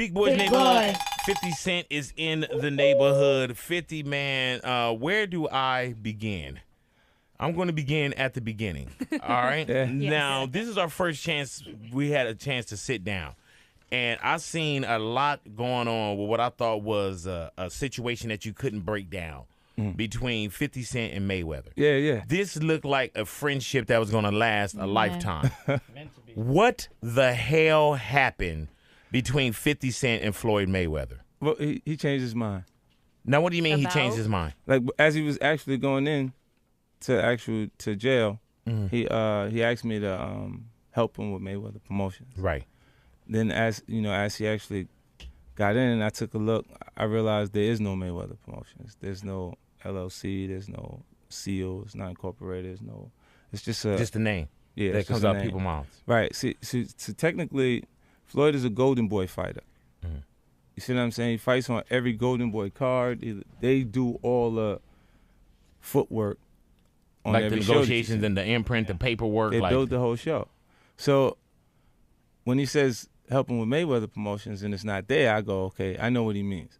Big Boy's neighborhood. 50 Cent is in the neighborhood. 50, man, where do I begin? I'm going to begin at the beginning. All right? Now, this is our first chance. We had a chance to sit down. And I seen a lot going on with what I thought was a situation that you couldn't break down between 50 Cent and Mayweather. Yeah. This looked like a friendship that was going to last a lifetime. What the hell happened between 50 Cent and Floyd Mayweather? Well, he changed his mind. Now, what do you mean he changed his mind? Like, as he was actually going in to jail, he asked me to help him with Mayweather Promotions. Right. Then as he actually got in and I took a look, I realized there is no Mayweather Promotions. There's no LLC, there's no seal, it's not incorporated, it's just a name. Yeah, that comes out people's mouths. Right. See, so technically, Floyd is a Golden Boy fighter. You see what I'm saying? He fights on every Golden Boy card. They do all the footwork on like every the negotiations and the imprint, the paperwork. They build the whole show. So when he says helping with Mayweather Promotions and it's not there, I go, okay, I know what he means.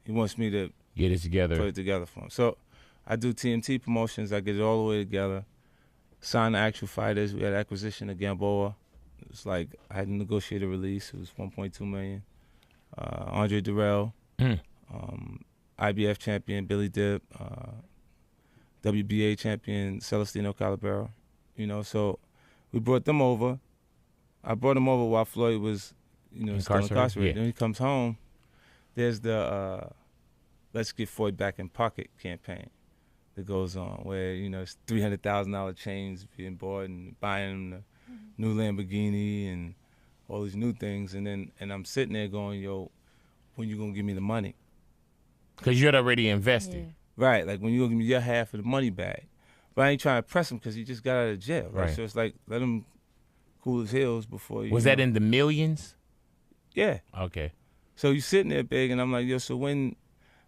He wants me to get it together, put it together for him. So I do TMT Promotions. I get it all the way together. Sign the actual fighters. We had acquisition of Gamboa. It was like I had to negotiate a release. It was $1.2 million. Andre Durrell, IBF champion Billy Dip, WBA champion Celestino Calabero. So we brought them over. I brought him over while Floyd was, still incarcerated. Yeah. Then he comes home. There's the Let's Get Floyd Back in Pocket campaign that goes on where, it's $300,000 chains being bought and buying him the new Lamborghini and all these new things. And I'm sitting there going, yo, when you going to give me the money? Because you're already invested. Yeah. Right, like when you going to give me your half of the money back. But I ain't trying to press him because he just got out of jail. Right? So it's like, let him cool his heels before you. Was that in the millions? Yeah. Okay. So you sitting there big, and I'm like, yo, so when,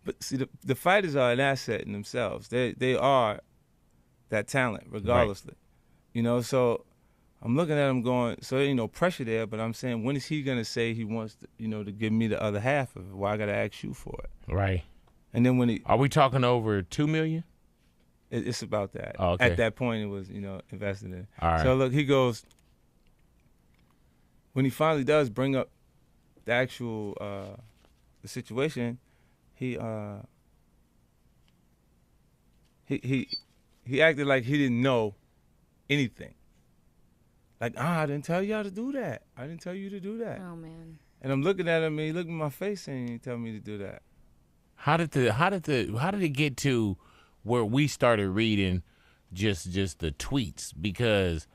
but see, the fighters are an asset in themselves. They are that talent, regardlessly. Right. So I'm looking at him going, so there ain't no pressure there, but I'm saying, when is he going to say he wants to, to give me the other half of it? Why I got to ask you for it? Right. And then when he. Are we talking over $2 million? It's about that. Oh, okay. At that point, it was, invested in. All right. So look, he goes, when he finally does bring up the actual the situation, he acted like he didn't know anything. Like, I didn't tell y'all to do that. I didn't tell you to do that. Oh man. And I'm looking at him, and he looked in my face and he told me to do that. How did it get to where we started reading just the tweets? Because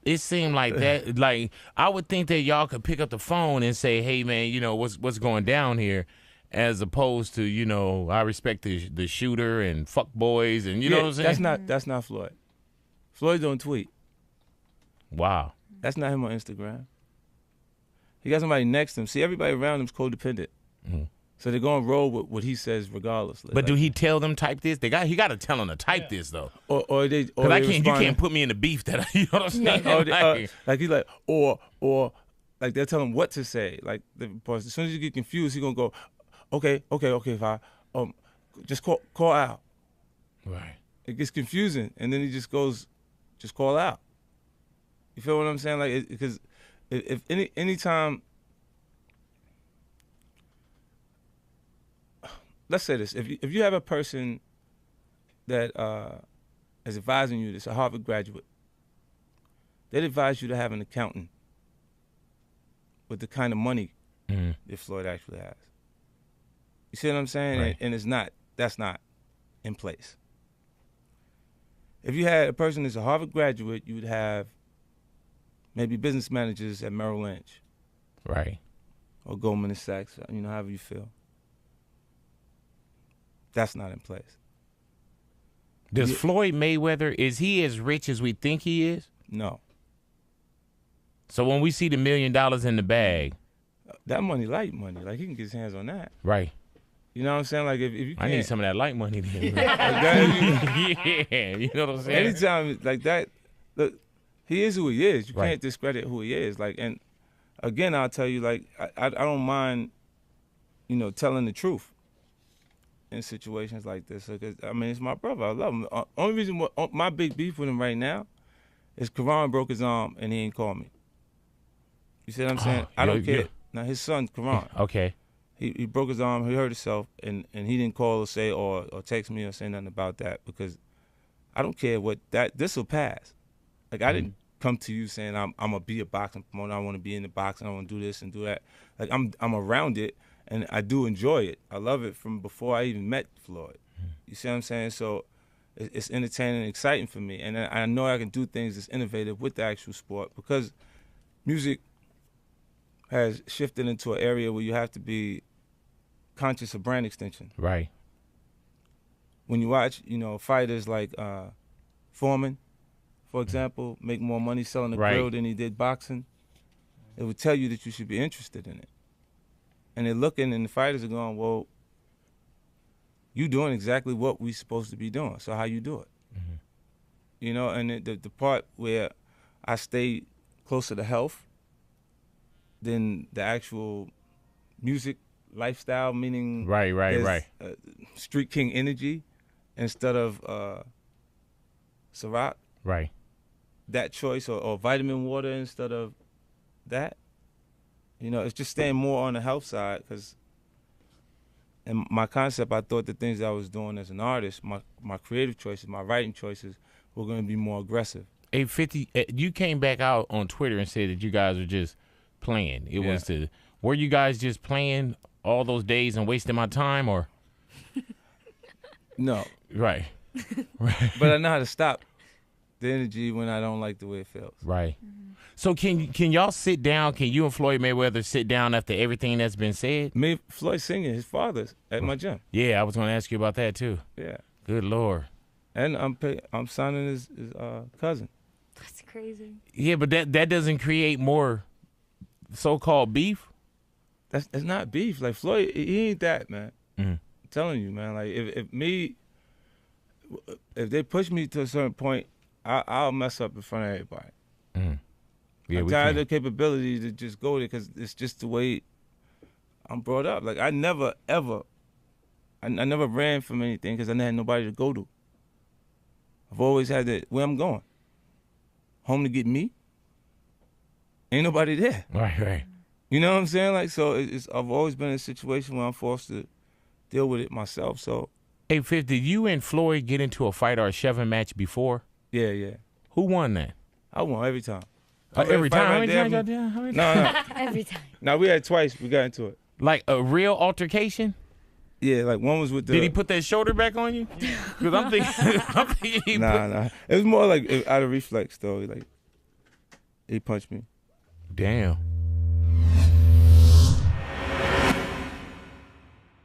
it seemed like that. Like, I would think that y'all could pick up the phone and say, "Hey, man, what's going down here," as opposed to I respect the shooter and fuck boys and you know what I'm saying. That's not Floyd. Floyd don't tweet. Wow. That's not him on Instagram. He got somebody next to him. See, everybody around him's codependent. Mm-hmm. So they're going to roll with what he says regardless. But do he tell them type this? He got to tell them to type this, though. Or you can't put me in the beef that you know what I'm saying? Like he's like, or like they'll tell him what to say. Like, as soon as you get confused, he's going to go, okay, fine. Just call out. Right. It gets confusing, and then he just goes, just call out. You feel what I'm saying? Like, because if any time, let's say this: if you have a person that is advising you, that's a Harvard graduate, they'd advise you to have an accountant with the kind of money that Floyd actually has. You see what I'm saying? Right. And that's not in place. If you had a person that's a Harvard graduate, you would have maybe business managers at Merrill Lynch. Right. Or Goldman Sachs, however you feel. That's not in place. Does Floyd Mayweather, is he as rich as we think he is? No. So when we see the $1 million in the bag. That money, light money. Like, he can get his hands on that. Right. You know what I'm saying? Like, if you can't. I need some of that light money then. Yeah, you know what I'm saying? Anytime like that, look, he is who he is. You can't discredit who he is. Like, and again, I'll tell you, like, I don't mind telling the truth in situations like this. Because I mean, it's my brother. I love him. Only reason my big beef with him right now is Karan broke his arm and he ain't called me. You see what I'm saying? I don't care. Now his son Karan. Okay. He broke his arm. He hurt himself, and he didn't call or say or text me or say nothing about that because I don't care what that. This will pass. Like I didn't come to you saying I'm gonna be a boxing promoter. I want to be in the boxing. I want to do this and do that. Like I'm around it, and I do enjoy it. I love it from before I even met Floyd. You see what I'm saying? So it's entertaining and exciting for me, and I know I can do things that's innovative with the actual sport because music has shifted into an area where you have to be conscious of brand extension. Right. When you watch, fighters like Foreman, for example, make more money selling the grill than he did boxing, it would tell you that you should be interested in it. And they're looking, and the fighters are going, well, you doing exactly what we supposed to be doing, so how you do it? And the part where I stay closer to health than the actual music lifestyle, meaning right. Street King energy instead of Ciroc. Right. That choice, or vitamin water instead of that. It's just staying more on the health side because in my concept, I thought the things that I was doing as an artist, my creative choices, my writing choices, were going to be more aggressive. 50, you came back out on Twitter and said that you guys were just playing. Were you guys just playing all those days and wasting my time, or? No. Right. But I know how to stop the energy when I don't like the way it feels. Right. So can y'all sit down? Can you and Floyd Mayweather sit down after everything that's been said? Floyd singing his father's at my gym. Yeah, I was going to ask you about that too. Yeah. Good Lord. And I'm signing his cousin. That's crazy. Yeah, but that doesn't create more so-called beef. That's not beef. Like Floyd, he ain't that, man. I'm telling you, man. Like if they push me to a certain point, I'll mess up in front of everybody. Yeah, I'm tired of the capability to just go there because it's just the way I'm brought up. Like I never ran from anything because I never had nobody to go to. I've always had that where I'm going. Home to get me. Ain't nobody there. Right. You know what I'm saying? Like so, I've always been in a situation where I'm forced to deal with it myself. So, hey, Fifth, did you and Floyd get into a fight or a shoving match before? Yeah. Who won that? I won every time. Every time? How many times y'all did? No. Every time. No, we had twice. We got into it. Like a real altercation? Yeah, like one was with the. Did he put that shoulder back on you? Because I'm thinking. Nah. It was more like out of reflex though. Like he punched me. Damn.